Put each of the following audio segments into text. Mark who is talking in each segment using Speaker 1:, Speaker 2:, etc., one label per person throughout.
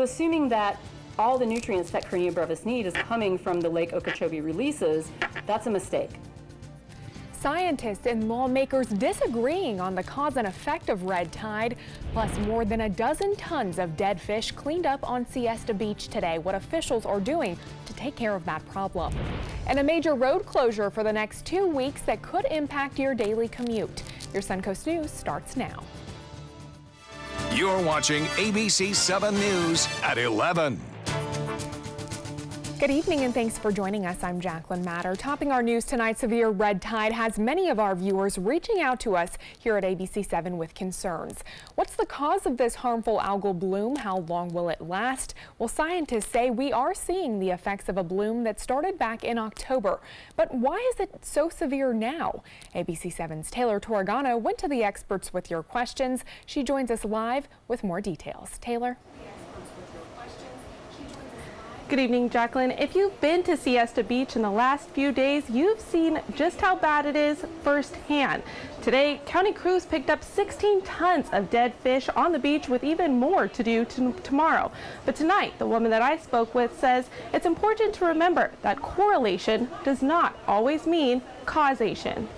Speaker 1: Assuming that all the nutrients that Carnea brevis need is coming from the Lake Okeechobee releases, that's a mistake.
Speaker 2: Scientists and lawmakers disagreeing on the cause and effect of red tide, plus more than a dozen tons of dead fish cleaned up on Siesta Beach today. What officials are doing to take care of that problem. And a major road closure for the next 2 weeks that could impact your daily commute. Your Suncoast News starts now.
Speaker 3: You're watching ABC7 News at 11.
Speaker 2: Good evening and thanks for joining us. I'm Jacqueline Matter. Topping our news tonight, severe red tide has many of our viewers reaching out to us here at ABC7 with concerns. What's the cause of this harmful algal bloom? How long will it last? Well, scientists say we are seeing the effects of a bloom that started back in October. But why is it so severe now? ABC7's Taylor Torregano went to the experts with your questions. She joins us live with more details. Taylor?
Speaker 4: Good evening, Jacqueline. If you've been to Siesta Beach in the last few days, you've seen just how bad it is firsthand. Today, county crews picked up 16 tons of dead fish on the beach, with even more to do tomorrow. But tonight, the woman that I spoke with says it's important to remember that correlation does not always mean causation.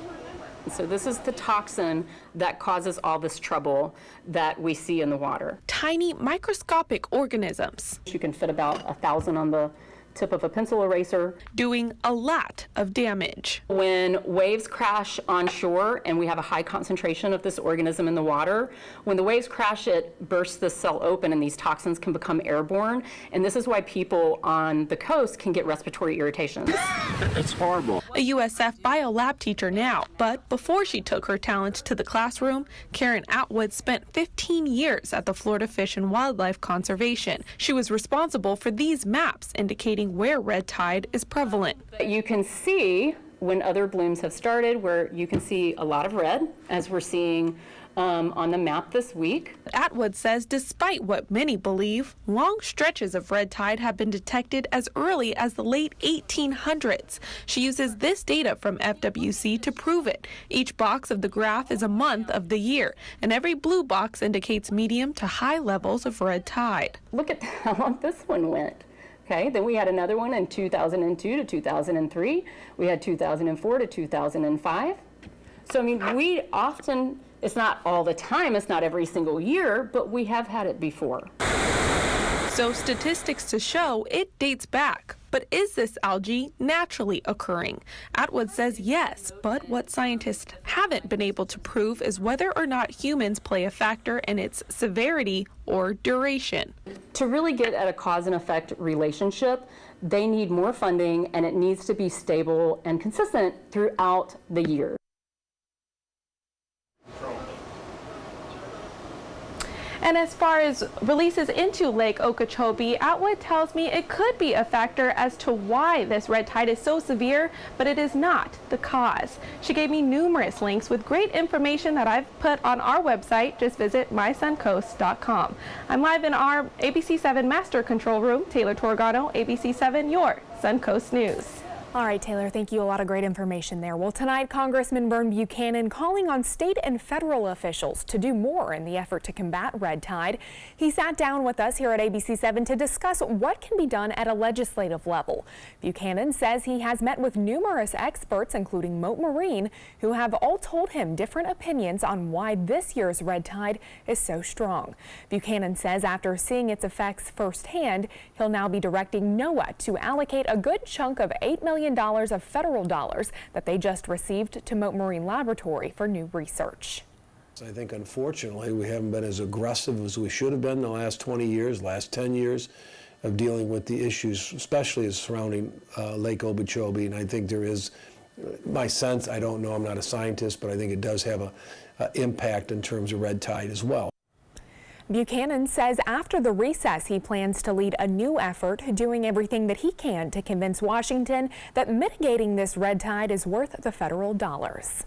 Speaker 1: So this is the toxin that causes all this trouble that we see in the water.
Speaker 4: Tiny microscopic organisms.
Speaker 1: You can fit about 1,000 on the tip of a pencil eraser.
Speaker 4: Doing a lot of damage.
Speaker 1: When waves crash on shore and we have a high concentration of this organism in the water, when the waves crash, it bursts the cell open and these toxins can become airborne. And this is why people on the coast can get respiratory irritations.
Speaker 5: It's horrible.
Speaker 4: A USF biolab teacher now, but before she took her talent to the classroom, Karen Atwood spent 15 years at the Florida Fish and Wildlife Conservation. She was responsible for these maps indicating where red tide is prevalent.
Speaker 1: You can see when other blooms have started, where you can see a lot of red, as we're seeing on the map this week.
Speaker 4: Atwood says despite what many believe, long stretches of red tide have been detected as early as the late 1800s. She uses this data from FWC to prove it. Each box of the graph is a month of the year, and every blue box indicates medium to high levels of red tide.
Speaker 1: Look at how long this one went. Okay, then we had another one in 2002 to 2003. We had 2004 to 2005. So, I mean, we often, it's not all the time, it's not every single year, but we have had it before.
Speaker 4: So statistics to show it dates back. But is this algae naturally occurring? Atwood says yes, but what scientists haven't been able to prove is whether or not humans play a factor in its severity or duration.
Speaker 1: To really get at a cause and effect relationship, they need more funding, and it needs to be stable and consistent throughout the year.
Speaker 4: And as far as releases into Lake Okeechobee, Atwood tells me it could be a factor as to why this red tide is so severe, but it is not the cause. She gave me numerous links with great information that I've put on our website. Just visit mysuncoast.com. I'm live in our ABC7 Master Control Room. Taylor Torregano, ABC7, your Suncoast News.
Speaker 2: All right, Taylor, thank you. A lot of great information there. Well, tonight, Congressman Vern Buchanan calling on state and federal officials to do more in the effort to combat red tide. He sat down with us here at ABC7 to discuss what can be done at a legislative level. Buchanan says he has met with numerous experts, including Mote Marine, who have all told him different opinions on why this year's red tide is so strong. Buchanan says after seeing its effects firsthand, he'll now be directing NOAA to allocate a good chunk of $8 million of federal dollars that they just received to Mote Marine Laboratory for new research.
Speaker 6: I think unfortunately we haven't been as aggressive as we should have been the last 20 years, last 10 years of dealing with the issues, especially surrounding Lake Okeechobee. And I think there is, my sense, I don't know, I'm not a scientist, but I think it does have an impact in terms of red tide as well.
Speaker 2: Buchanan says after the recess, he plans to lead a new effort, doing everything that he can to convince Washington that mitigating this red tide is worth the federal dollars.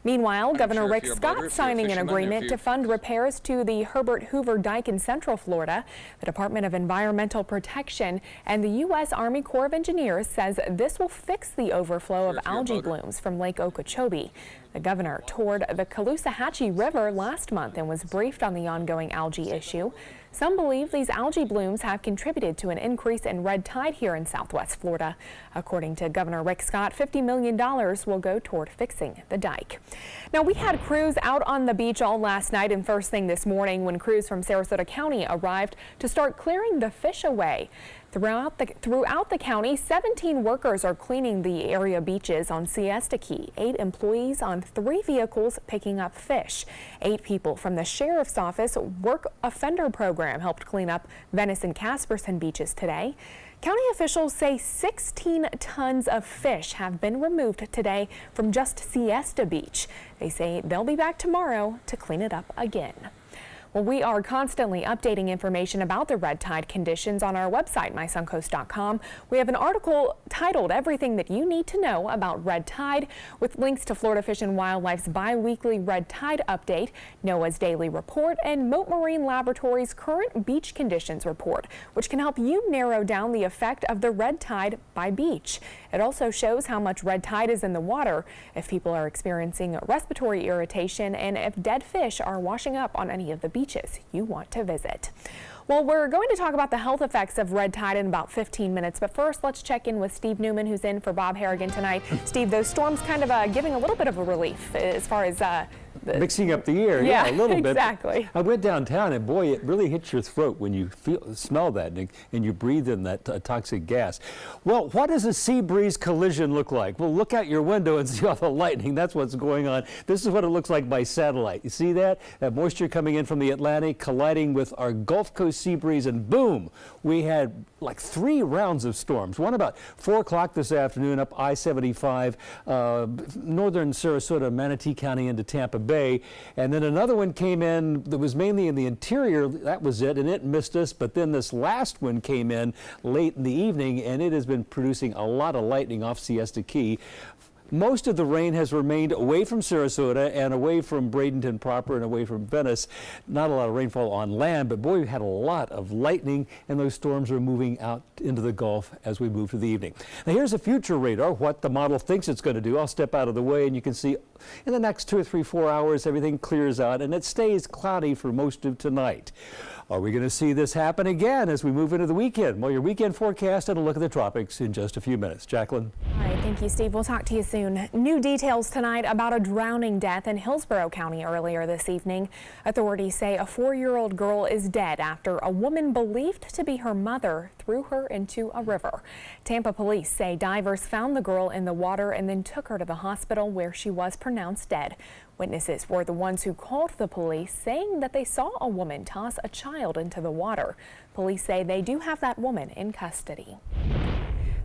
Speaker 2: Meanwhile, Governor Rick Scott signing an agreement to fund repairs to the Herbert Hoover Dike in Central Florida. The Department of Environmental Protection and the U.S. Army Corps of Engineers says this will fix the overflow of algae blooms from Lake Okeechobee. The governor toured the Caloosahatchee River last month and was briefed on the ongoing algae issue. Some believe these algae blooms have contributed to an increase in red tide here in Southwest Florida. According to Governor Rick Scott, $50 million will go toward fixing the dike. Now, we had crews out on the beach all last night and first thing this morning when crews from Sarasota County arrived to start clearing the fish away. Throughout the county, 17 workers are cleaning the area beaches on Siesta Key, 8 employees on 3 vehicles picking up fish. 8 people from the Sheriff's Office Work Offender Program helped clean up Venice and Casperson beaches today. County officials say 16 tons of fish have been removed today from just Siesta Beach. They say they'll be back tomorrow to clean it up again. Well, we are constantly updating information about the red tide conditions on our website, mysuncoast.com. We have an article titled Everything That You Need to Know About Red Tide, with links to Florida Fish and Wildlife's bi-weekly red tide update, NOAA's daily report, and Mote Marine Laboratory's current beach conditions report, which can help you narrow down the effect of the red tide by beach. It also shows how much red tide is in the water, if people are experiencing respiratory irritation, and if dead fish are washing up on any of the beaches you want to visit. Well, we're going to talk about the health effects of red tide in about 15 minutes, but first let's check in with Steve Newman, who's in for Bob Harrigan tonight. Steve, those storms kind of giving a little bit of a relief as far as
Speaker 5: mixing up the air, yeah, a little bit.
Speaker 2: Exactly.
Speaker 5: I went downtown, and boy, it really hits your throat when you smell that and you breathe in that toxic gas. Well, what does a sea breeze collision look like? Well, look out your window and see all the lightning. That's what's going on. This is what it looks like by satellite. You see that? That moisture coming in from the Atlantic colliding with our Gulf Coast sea breeze, and boom, we had like 3 rounds of storms. One about 4 o'clock this afternoon up I-75, northern Sarasota, Manatee County into Tampa Bay, and then another one came in that was mainly in the interior. That was it, and it missed us. But then this last one came in late in the evening, and it has been producing a lot of lightning off Siesta Key. Most of the rain has remained away from Sarasota and away from Bradenton proper and away from Venice. Not a lot of rainfall on land, but boy, we had a lot of lightning, and those storms are moving out into the Gulf as we move to the evening. Now here's a future radar, what the model thinks it's going to do. I'll step out of the way, and you can see in the next 2 or 3, 4 hours, everything clears out, and it stays cloudy for most of tonight. Are we going to see this happen again as we move into the weekend? Well, your weekend forecast and a look at the tropics in just a few minutes. Jacqueline.
Speaker 2: All right, thank you, Steve. We'll talk to you soon. New details tonight about a drowning death in Hillsborough County earlier this evening. Authorities say a 4-year-old girl is dead after a woman believed to be her mother threw her into a river. Tampa police say divers found the girl in the water and then took her to the hospital where she was pronounced dead. Witnesses were the ones who called the police, saying that they saw a woman toss a child into the water. Police say they do have that woman in custody.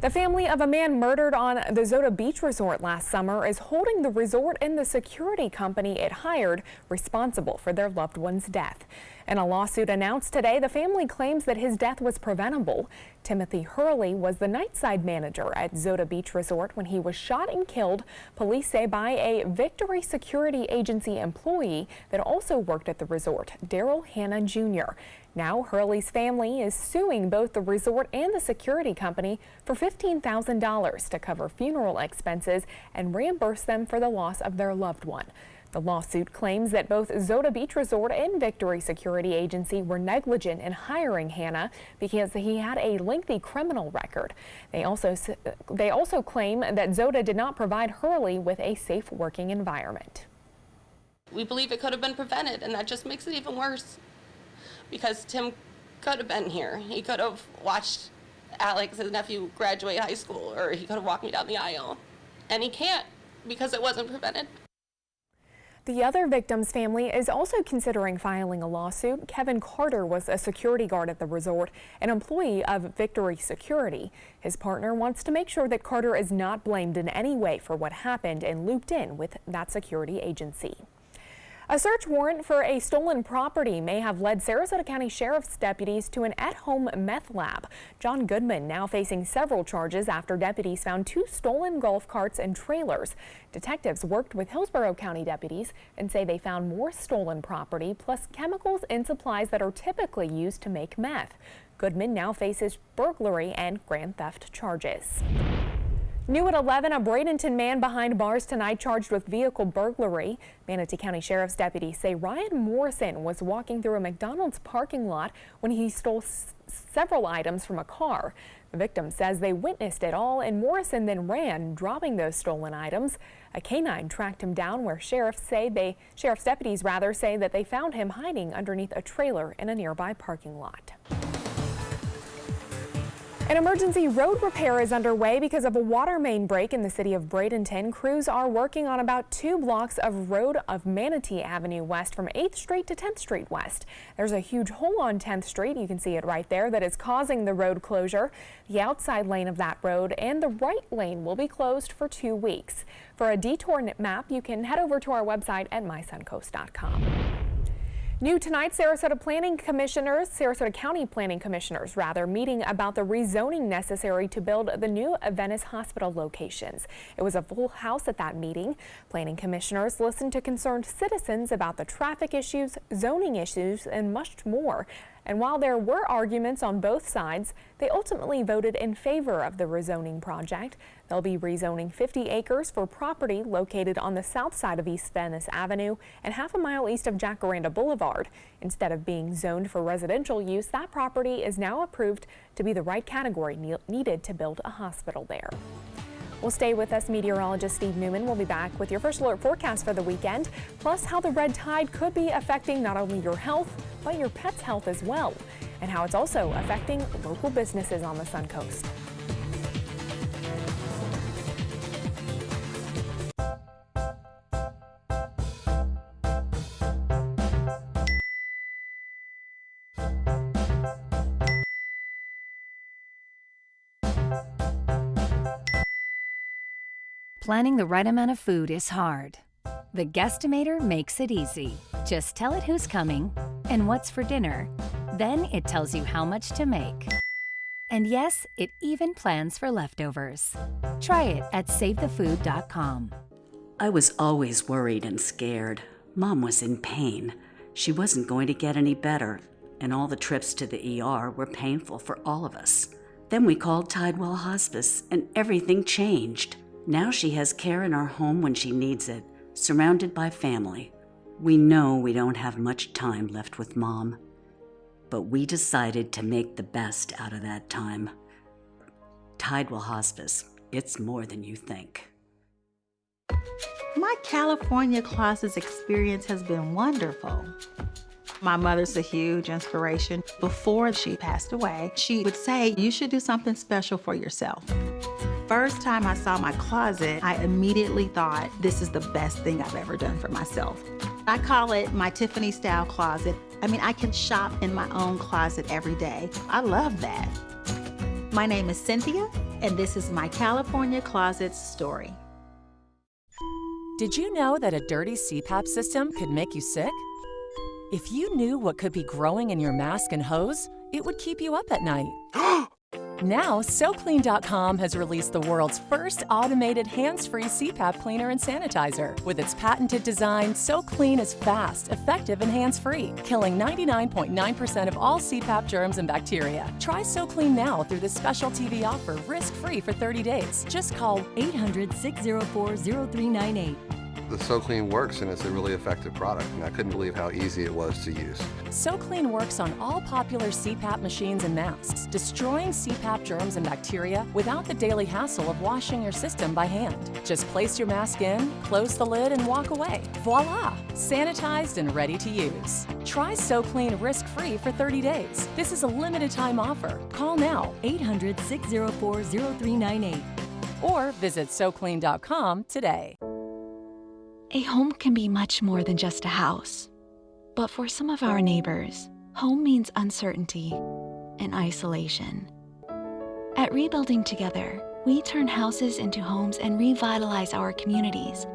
Speaker 2: The family of a man murdered on the Zota Beach Resort last summer is holding the resort and the security company it hired responsible for their loved one's death. In a lawsuit announced today, the family claims that his death was preventable. Timothy Hurley was the nightside manager at Zota Beach Resort when he was shot and killed, police say, by a Victory Security Agency employee that also worked at the resort, Daryl Hanna Jr. Now Hurley's family is suing both the resort and the security company for $15,000 to cover funeral expenses and reimburse them for the loss of their loved one. The lawsuit claims that both Zota Beach Resort and Victory Security Agency were negligent in hiring Hanna because he had a lengthy criminal record. They also claim that Zota did not provide Hurley with a safe working environment.
Speaker 7: We believe it could have been prevented, and that just makes it even worse because Tim could have been here. He could have watched Alex, his nephew, graduate high school, or he could have walked me down the aisle, and he can't because it wasn't prevented.
Speaker 2: The other victim's family is also considering filing a lawsuit. Kevin Carter was a security guard at the resort, an employee of Victory Security. His partner wants to make sure that Carter is not blamed in any way for what happened and looped in with that security agency. A search warrant for a stolen property may have led Sarasota County Sheriff's deputies to an at-home meth lab. John Goodman now facing several charges after deputies found 2 stolen golf carts and trailers. Detectives worked with Hillsborough County deputies and say they found more stolen property plus chemicals and supplies that are typically used to make meth. Goodman now faces burglary and grand theft charges. New at 11, a Bradenton man behind bars tonight charged with vehicle burglary. Manatee County Sheriff's deputies say Ryan Morrison was walking through a McDonald's parking lot when he stole several items from a car. The victim says they witnessed it all, and Morrison then ran, dropping those stolen items. A canine tracked him down where sheriff's deputies say that they found him hiding underneath a trailer in a nearby parking lot. An emergency road repair is underway because of a water main break in the city of Bradenton. Crews are working on about 2 blocks of road of Manatee Avenue West from 8th Street to 10th Street West. There's a huge hole on 10th Street, you can see it right there, that is causing the road closure. The outside lane of that road and the right lane will be closed for 2 weeks. For a detour map, you can head over to our website at mysuncoast.com. New tonight, Sarasota County Planning Commissioners meeting about the rezoning necessary to build the new Venice Hospital locations. It was a full house at that meeting. Planning commissioners listened to concerned citizens about the traffic issues, zoning issues, and much more. And while there were arguments on both sides, they ultimately voted in favor of the rezoning project. They'll be rezoning 50 acres for property located on the south side of East Venice Avenue and half a mile east of Jacaranda Boulevard. Instead of being zoned for residential use, that property is now approved to be the right category needed to build a hospital there. Well, stay with us. Meteorologist Steve Newman will be back with your first alert forecast for the weekend, plus how the red tide could be affecting not only your health, but your pet's health as well, and how it's also affecting local businesses on the Sun Coast.
Speaker 8: Planning the right amount of food is hard. The Guestimator makes it easy. Just tell it who's coming and what's for dinner. Then it tells you how much to make. And yes, it even plans for leftovers. Try it at SaveTheFood.com.
Speaker 9: I was always worried and scared. Mom was in pain. She wasn't going to get any better, and all the trips to the ER were painful for all of us. Then we called Tidewell Hospice, and everything changed. Now she has care in our home when she needs it, surrounded by family. We know we don't have much time left with Mom, but we decided to make the best out of that time. Tidewell Hospice, it's more than you think.
Speaker 10: My California Closets experience has been wonderful. My mother's a huge inspiration. Before she passed away, she would say, you should do something special for yourself. First time I saw my closet, I immediately thought, this is the best thing I've ever done for myself. I call it my Tiffany style closet. I can shop in my own closet every day. I love that. My name is Cynthia, and this is my California Closets story.
Speaker 11: Did you know that a dirty CPAP system could make you sick? If you knew what could be growing in your mask and hose, it would keep you up at night. Now, SoClean.com has released the world's first automated hands-free CPAP cleaner and sanitizer. With its patented design, SoClean is fast, effective, and hands-free, killing 99.9% of all CPAP germs and bacteria. Try SoClean now through this special TV offer, risk-free for 30 days. Just call 800-604-0398.
Speaker 12: The SoClean works, and it's a really effective product, and I couldn't believe how easy it was to use.
Speaker 11: SoClean works on all popular CPAP machines and masks, destroying CPAP germs and bacteria without the daily hassle of washing your system by hand. Just place your mask in, close the lid, and walk away. Voila! Sanitized and ready to use. Try SoClean risk-free for 30 days. This is a limited-time offer. Call now,
Speaker 10: 800-604-0398.
Speaker 11: or visit SoClean.com today.
Speaker 13: A home can be much more than just a house. But for some of our neighbors, home means uncertainty and isolation. At Rebuilding Together, we turn houses into homes and revitalize our communities.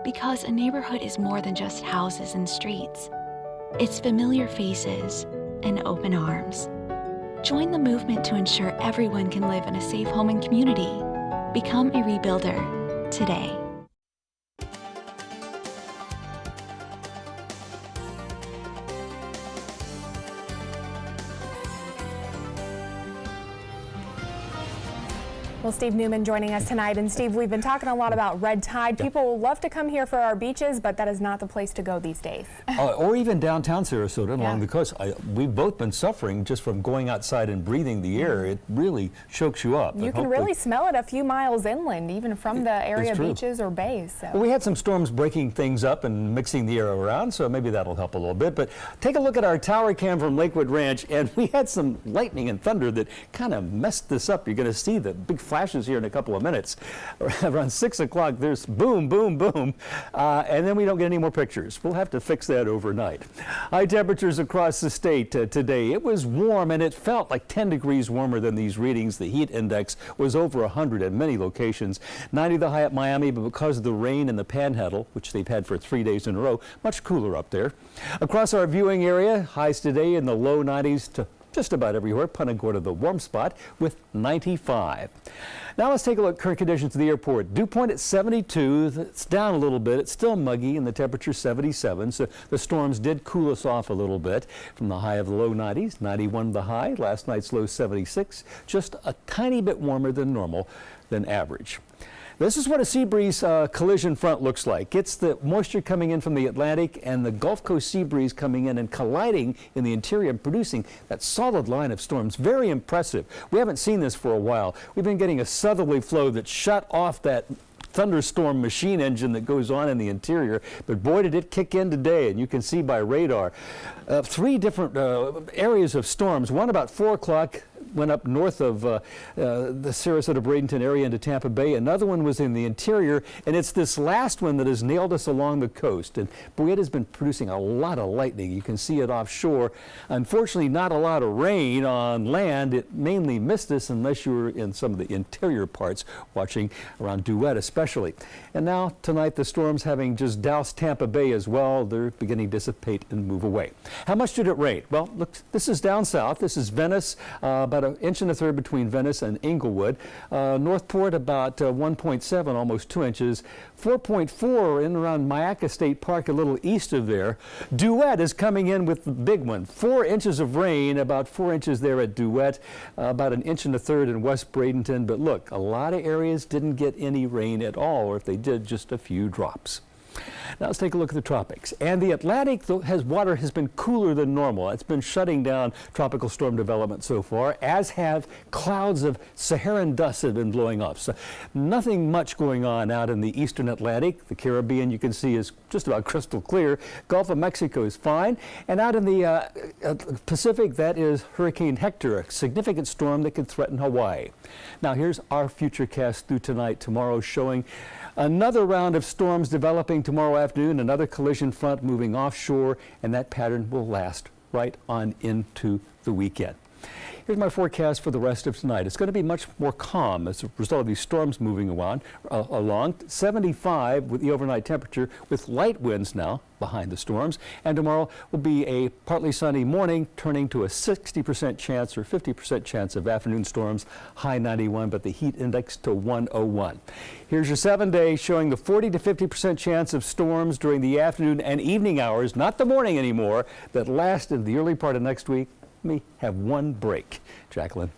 Speaker 13: Because a neighborhood is more than just houses and streets. It's familiar faces and open arms. Join the movement to ensure everyone can live in a safe home and community. Become a rebuilder today.
Speaker 2: Well, Steve Newman joining us tonight. And Steve, we've been talking a lot about red tide. People love to come here for our beaches, but that is not the place to go these days.
Speaker 5: Or even downtown Sarasota along the coast. We've both been suffering just from going outside and breathing the air. It really chokes you up.
Speaker 2: You can really smell it a few miles inland, even from the area beaches or bays. So.
Speaker 5: Well, we had some storms breaking things up and mixing the air around, so maybe that'll help a little bit. But take a look at our tower cam from Lakewood Ranch, and we had some lightning and thunder that kind of messed this up. You're going to see the big flashes here in a couple of minutes. Around 6 o'clock, there's boom, boom, boom, and then we don't get any more pictures. We'll have to fix that overnight. High temperatures across the state today. It was warm, and it felt like 10 degrees warmer than these readings. The heat index was over 100 at many locations. 90 the high at Miami, but because of the rain in the Panhandle, which they've had for 3 days in a row, much cooler up there. Across our viewing area, highs today in the low 90s to just about everywhere. Punta Gorda, the warm spot, with 95. Now let's take a look at current conditions at the airport. Dew point at 72. It's down a little bit. It's still muggy, and the temperature 77. So the storms did cool us off a little bit from the high of the low 90s. 91 the high. Last night's low 76. Just a tiny bit warmer than normal, than average. This is what a sea breeze collision front looks like. It's the moisture coming in from the Atlantic and the Gulf Coast sea breeze coming in and colliding in the interior and producing that solid line of storms. Very impressive. We haven't seen this for a while. We've been getting a southerly flow that shut off that thunderstorm machine engine that goes on in the interior, but boy did it kick in today, and you can see by radar. 3 different areas of storms. One about 4 o'clock went up north of the Sarasota-Bradenton area into Tampa Bay. Another one was in the interior, and it's this last one that has nailed us along the coast. And boy, it has been producing a lot of lightning. You can see it offshore. Unfortunately, not a lot of rain on land. It mainly missed us unless you were in some of the interior parts watching around Duet especially. And now tonight the storms having just doused Tampa Bay as well. They're beginning to dissipate and move away. How much did it rain? Well, look, this is down south. This is Venice, about 1 1/3 inches between Venice and Inglewood. Northport about 1.7, almost 2 inches. 4.4 in around Mayaca State Park, a little east of there. Duet is coming in with the big one. 4 inches of rain, about 4 inches there at Duet, about 1.25 inches in West Bradenton. But look, a lot of areas didn't get any rain at all, or if they did, just a few drops. Now let's take a look at the tropics. And the Atlantic water has been cooler than normal. It's been shutting down tropical storm development so far, as have clouds of Saharan dust that have been blowing off. So nothing much going on out in the eastern Atlantic. The Caribbean, you can see, is just about crystal clear. Gulf of Mexico is fine. And out in the Pacific, that is Hurricane Hector, a significant storm that could threaten Hawaii. Now here's our futurecast through tonight, tomorrow, showing another round of storms developing tomorrow afternoon, another collision front moving offshore, and that pattern will last right on into the weekend. Here's my forecast for the rest of tonight. It's going to be much more calm as a result of these storms moving along. 75 with the overnight temperature, with light winds now behind the storms. And tomorrow will be a partly sunny morning, turning to a 60% chance or 50% chance of afternoon storms, high 91, but the heat index to 101. Here's your 7-day showing the 40 to 50% chance of storms during the afternoon and evening hours, not the morning anymore, that last in the early part of next week. Me have one break. Jacqueline.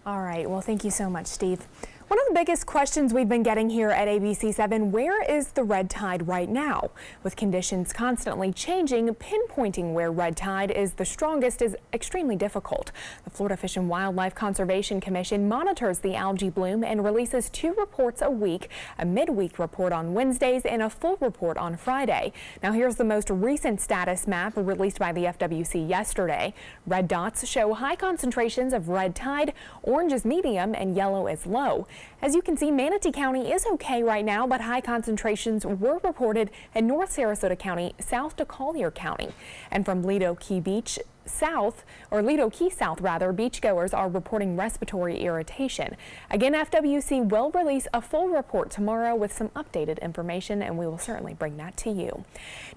Speaker 2: All right. Well, thank you so much, Steve. One of the biggest questions we've been getting here at ABC7, where is the red tide right now? With conditions constantly changing, pinpointing where red tide is the strongest is extremely difficult. The Florida Fish and Wildlife Conservation Commission monitors the algae bloom and releases 2 reports a week, a midweek report on Wednesdays and a full report on Friday. Now here's the most recent status map released by the FWC yesterday. Red dots show high concentrations of red tide, orange is medium, and yellow is low. As you can see, Manatee County is okay right now, but high concentrations were reported in North Sarasota County, south to Collier County. And from Lido Key Beach south, or Lido Key South rather, beachgoers are reporting respiratory irritation. Again, FWC will release a full report tomorrow with some updated information, and we will certainly bring that to you.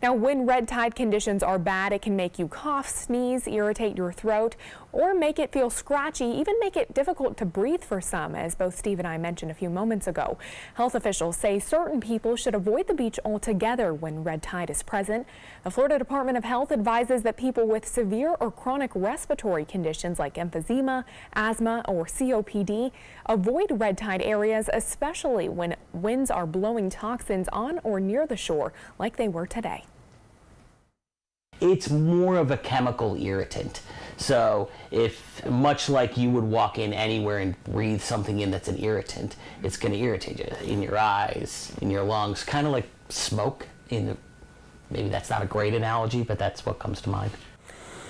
Speaker 2: Now, when red tide conditions are bad, it can make you cough, sneeze, irritate your throat, or make it feel scratchy, even make it difficult to breathe for some, as both Steve and I mentioned a few moments ago. Health officials say certain people should avoid the beach altogether when red tide is present. The Florida Department of Health advises that people with severe or chronic respiratory conditions like emphysema, asthma, or COPD avoid red tide areas, especially when winds are blowing toxins on or near the shore like they were today.
Speaker 14: It's more of a chemical irritant. So if, much like you would walk in anywhere and breathe something in that's an irritant, it's going to irritate you in your eyes, in your lungs, kind of like smoke. Maybe that's not a great analogy, but that's what comes to mind.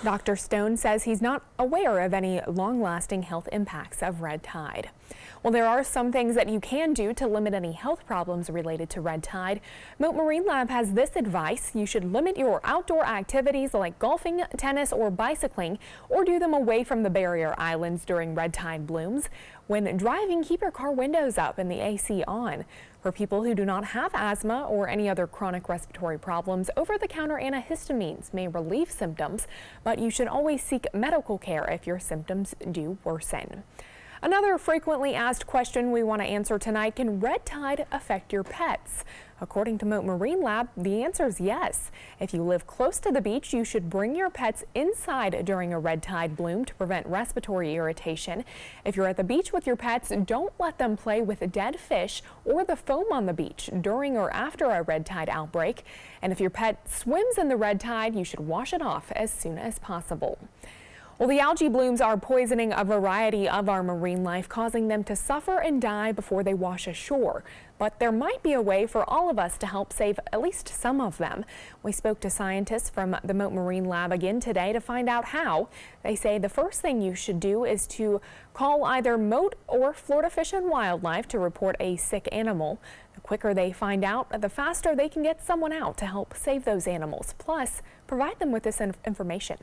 Speaker 2: Dr. Stone says he's not aware of any long-lasting health impacts of red tide. Well, there are some things that you can do to limit any health problems related to red tide. Moat Marine Lab has this advice. You should limit your outdoor activities like golfing, tennis, or bicycling, or do them away from the barrier islands during red tide blooms. When driving, keep your car windows up and the AC on. For people who do not have asthma or any other chronic respiratory problems, over-the-counter antihistamines may relieve symptoms, but you should always seek medical care if your symptoms do worsen. Another frequently asked question we want to answer tonight: can red tide affect your pets? According to Moat Marine Lab, the answer is yes. If you live close to the beach, you should bring your pets inside during a red tide bloom to prevent respiratory irritation. If you're at the beach with your pets, don't let them play with dead fish or the foam on the beach during or after a red tide outbreak. And if your pet swims in the red tide, you should wash it off as soon as possible. Well, the algae blooms are poisoning a variety of our marine life, causing them to suffer and die before they wash ashore. But there might be a way for all of us to help save at least some of them. We spoke to scientists from the Moat Marine Lab again today to find out how. They say the first thing you should do is to call either Moat or Florida Fish and Wildlife to report a sick animal. The quicker they find out, the faster they can get someone out to help save those animals. Plus, provide them with this information.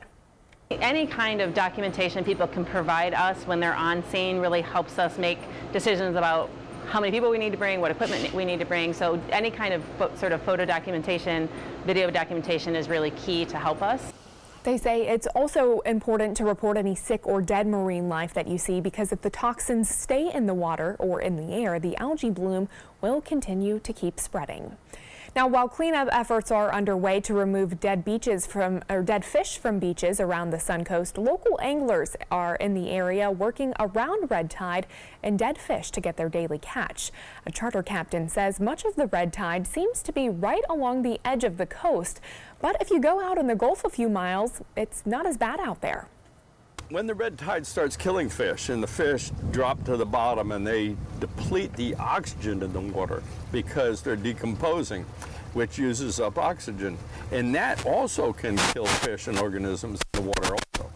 Speaker 15: Any kind of documentation people can provide us when they're on scene really helps us make decisions about how many people we need to bring, what equipment we need to bring. So any kind of sort of photo documentation, video documentation is really key to help us.
Speaker 2: They say it's also important to report any sick or dead marine life that you see, because if the toxins stay in the water or in the air, the algae bloom will continue to keep spreading. Now, while cleanup efforts are underway to remove dead fish from beaches around the Suncoast, local anglers are in the area working around red tide and dead fish to get their daily catch. A charter captain says much of the red tide seems to be right along the edge of the coast, but if you go out in the Gulf a few miles, it's not as bad out there.
Speaker 16: When the red tide starts killing fish and the fish drop to the bottom and they deplete the oxygen in the water because they're decomposing, which uses up oxygen, and that also can kill fish and organisms in the water also.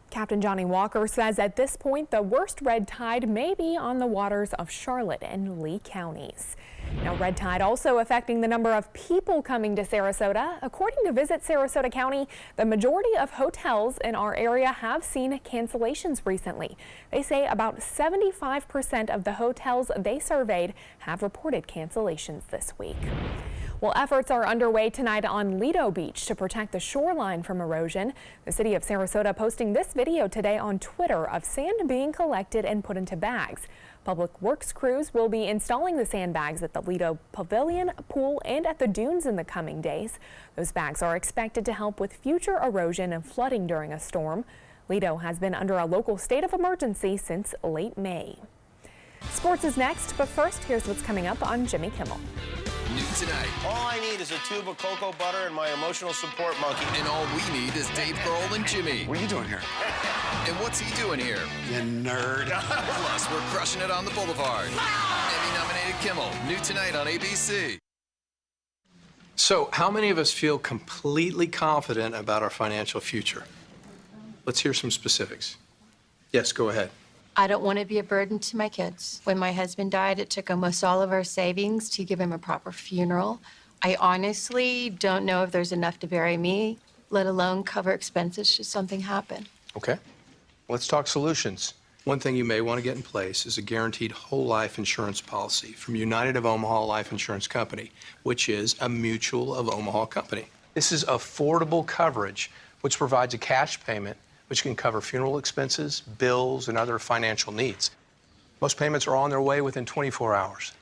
Speaker 2: Captain Johnny Walker says at this point the worst red tide may be on the waters of Charlotte and Lee counties. Now, red tide also affecting the number of people coming to Sarasota. According to Visit Sarasota County, the majority of hotels in our area have seen cancellations recently. They say about 75% of the hotels they surveyed have reported cancellations this week. Well, efforts are underway tonight on Lido Beach to protect the shoreline from erosion. The city of Sarasota posting this video today on Twitter of sand being collected and put into bags. Public Works crews will be installing the sandbags at the Lido Pavilion, pool, and at the dunes in the coming days. Those bags are expected to help with future erosion and flooding during a storm. Lido has been under a local state of emergency since late May. Sports is next, but first, here's what's coming up on Jimmy Kimmel.
Speaker 17: New tonight.
Speaker 18: All I need is a tube of cocoa butter and my emotional support monkey.
Speaker 17: And all we need is Dave Grohl and Jimmy.
Speaker 18: What are you doing here?
Speaker 17: And what's he doing here?
Speaker 18: You nerd.
Speaker 17: Plus, we're crushing it on the boulevard. Emmy-nominated Kimmel. New tonight on ABC.
Speaker 19: So, how many of us feel completely confident about our financial future? Let's hear some specifics. Yes, go ahead.
Speaker 20: I don't want to be a burden to my kids. When my husband died, it took almost all of our savings to give him a proper funeral. I honestly don't know if there's enough to bury me, let alone cover expenses should something happen.
Speaker 19: Okay. Let's talk solutions. One thing you may want to get in place is a guaranteed whole life insurance policy from United of Omaha Life Insurance Company, which is a Mutual of Omaha company. This is affordable coverage, which provides a cash payment which can cover funeral expenses, bills, and other financial needs. Most payments are on their way within 24 hours.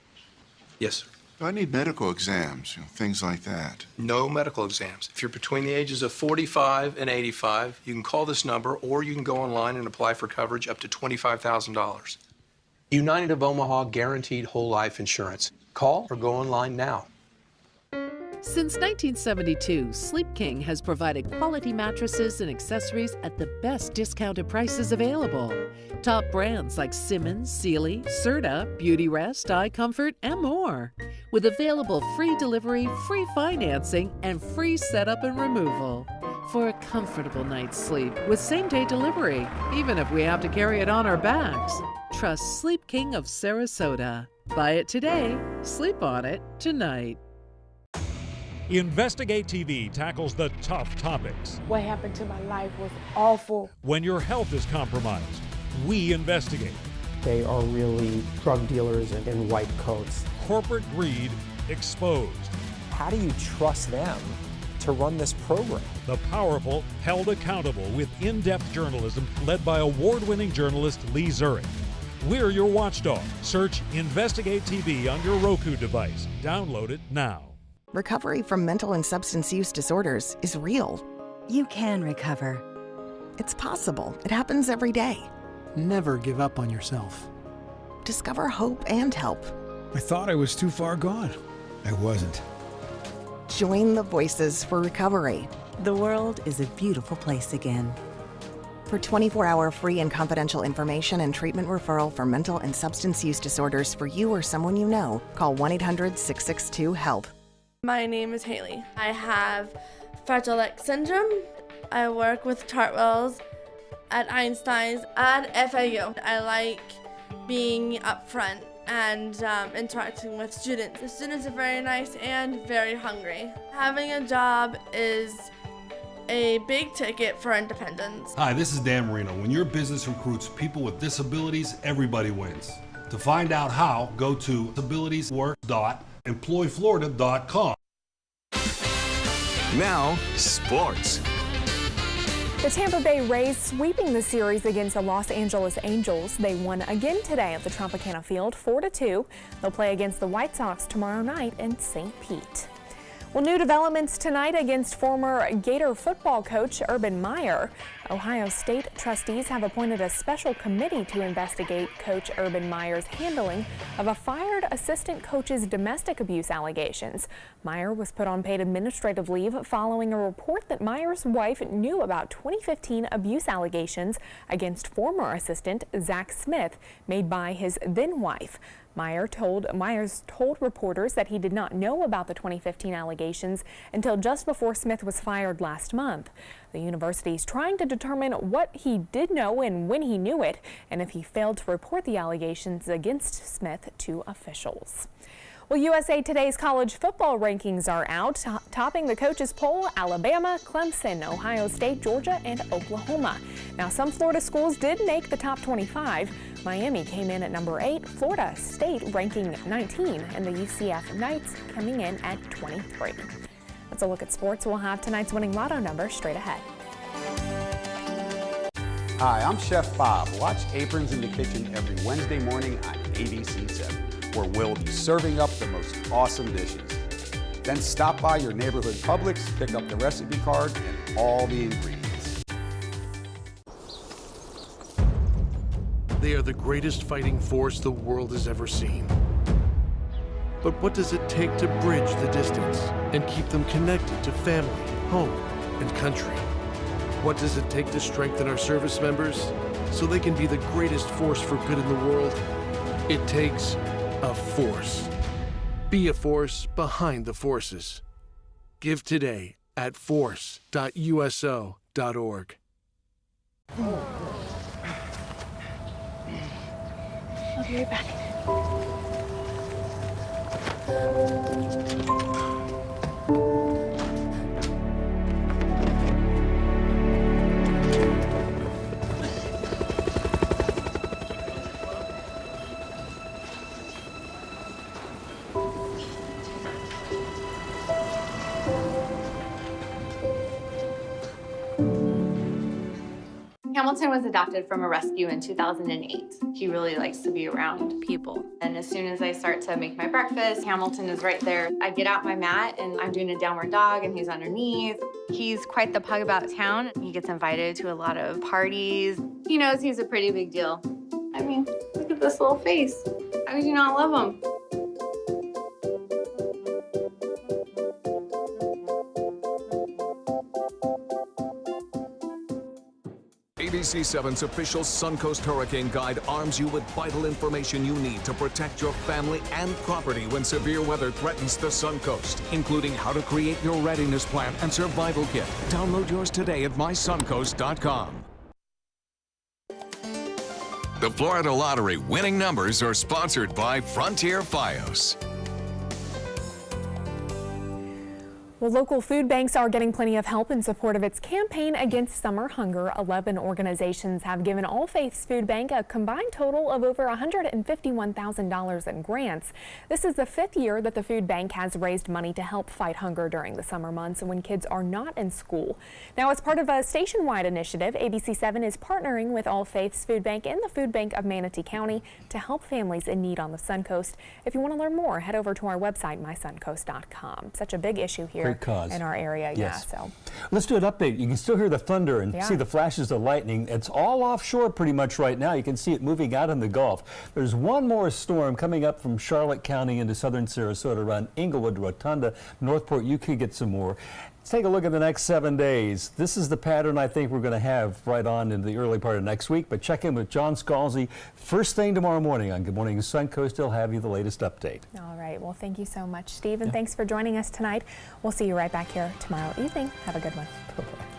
Speaker 19: Yes, sir.
Speaker 21: I need medical exams, things like that.
Speaker 19: No medical exams. If you're between the ages of 45 and 85, you can call this number or you can go online and apply for coverage up to $25,000. United of Omaha Guaranteed Whole Life Insurance. Call or go online now.
Speaker 22: Since 1972, Sleep King has provided quality mattresses and accessories at the best discounted prices available. Top brands like Simmons, Sealy, Serta, Beautyrest, iComfort, and more. With available free delivery, free financing, and free setup and removal. For a comfortable night's sleep with same-day delivery, even if we have to carry it on our backs. Trust Sleep King of Sarasota. Buy it today, sleep on it tonight.
Speaker 23: Investigate TV tackles the tough topics.
Speaker 24: What happened to my life was awful.
Speaker 23: When your health is compromised, we investigate.
Speaker 25: They are really drug dealers in white coats.
Speaker 23: Corporate greed exposed.
Speaker 26: How do you trust them to run this program?
Speaker 23: The powerful held accountable with in-depth journalism led by award-winning journalist Lee Zurich. We're your watchdog. Search Investigate TV on your Roku device. Download it now.
Speaker 27: Recovery from mental and substance use disorders is real.
Speaker 28: You can recover.
Speaker 27: It's possible. It happens every day.
Speaker 29: Never give up on yourself.
Speaker 27: Discover hope and help.
Speaker 30: I thought I was too far gone. I wasn't.
Speaker 27: Join the Voices for Recovery.
Speaker 28: The world is a beautiful place again.
Speaker 27: For 24-hour free and confidential information and treatment referral for mental and substance use disorders for you or someone you know, call 1-800-662-HELP.
Speaker 31: My name is Haley. I have Fragile X syndrome. I work with Chartwells at Einstein's and FAU. I like being up front and interacting with students. The students are very nice and very hungry. Having a job is a big ticket for independence.
Speaker 32: Hi, this is Dan Marino. When your business recruits people with disabilities, everybody wins. To find out how, go to disabilitieswork.employflorida.com.
Speaker 3: Now, sports.
Speaker 2: The Tampa Bay Rays sweeping the series against the Los Angeles Angels. They won again today at the Tropicana Field, 4-2. They'll play against the White Sox tomorrow night in St. Pete. Well, new developments tonight against former Gator football coach Urban Meyer. Ohio State trustees have appointed a special committee to investigate Coach Urban Meyer's handling of a fired assistant coach's domestic abuse allegations. Meyer was put on paid administrative leave following a report that Meyer's wife knew about 2015 abuse allegations against former assistant Zach Smith made by his then wife. Myers told reporters that he did not know about the 2015 allegations until just before Smith was fired last month. The university is trying to determine what he did know and when he knew it, and if he failed to report the allegations against Smith to officials. Well, USA Today's college football rankings are out. Topping the coaches poll, Alabama, Clemson, Ohio State, Georgia, and Oklahoma. Now, some Florida schools did make the top 25. Miami came in at number 8, Florida State ranking 19, and the UCF Knights coming in at 23. Let's a look at sports. We'll have tonight's winning lotto number straight ahead.
Speaker 33: Hi, I'm Chef Bob. Watch Aprons in the Kitchen every Wednesday morning on ABC7, where we'll be serving up the most awesome dishes. Then stop by your neighborhood Publix, pick up the recipe card and all the ingredients.
Speaker 34: They are the greatest fighting force the world has ever seen. But what does it take to bridge the distance and keep them connected to family, home, and country? What does it take to strengthen our service members so they can be the greatest force for good in the world? It takes a force. Be a force behind the forces. Give today at force.uso.org.
Speaker 31: I'll be right back.
Speaker 1: Hamilton was adopted from a rescue in 2008. He really likes to be around people. And as soon as I start to make my breakfast, Hamilton is right there. I get out my mat and I'm doing a downward dog and he's underneath. He's quite the pug about town. He gets invited to a lot of parties. He knows he's a pretty big deal. I mean, look at this little face. How could you not love him?
Speaker 3: ABC7's official Suncoast Hurricane Guide arms you with vital information you need to protect your family and property when severe weather threatens the Suncoast, including how to create your readiness plan and survival kit. Download yours today at mysuncoast.com. The Florida Lottery winning numbers are sponsored by Frontier Fios.
Speaker 2: Well, local food banks are getting plenty of help in support of its campaign against summer hunger. 11 organizations have given All Faiths Food Bank a combined total of over $151,000 in grants. This is the 5th year that the food bank has raised money to help fight hunger during the summer months when kids are not in school. Now, as part of a station-wide initiative, ABC7 is partnering with All Faiths Food Bank and the Food Bank of Manatee County to help families in need on the Suncoast. If you want to learn more, head over to our website, mysuncoast.com. Such a big issue here in our area.
Speaker 4: Yes.
Speaker 2: Yeah, so
Speaker 4: let's do an update. You can still hear the thunder and see the flashes of lightning. It's all offshore pretty much right now. You can see it moving out in the Gulf. There's one more storm coming up from Charlotte County into southern Sarasota around Inglewood, Rotunda, Northport. You could get some more. Let's take a look at the next 7 days. This is the pattern I think we're going to have right on into the early part of next week. But check in with John Scalzi first thing tomorrow morning on Good Morning Suncoast. He'll have you the latest update.
Speaker 2: All right. Well, thank you so much, Steve, and thanks for joining us tonight. We'll see you right back here tomorrow evening. Have a good one.
Speaker 4: Bye-bye.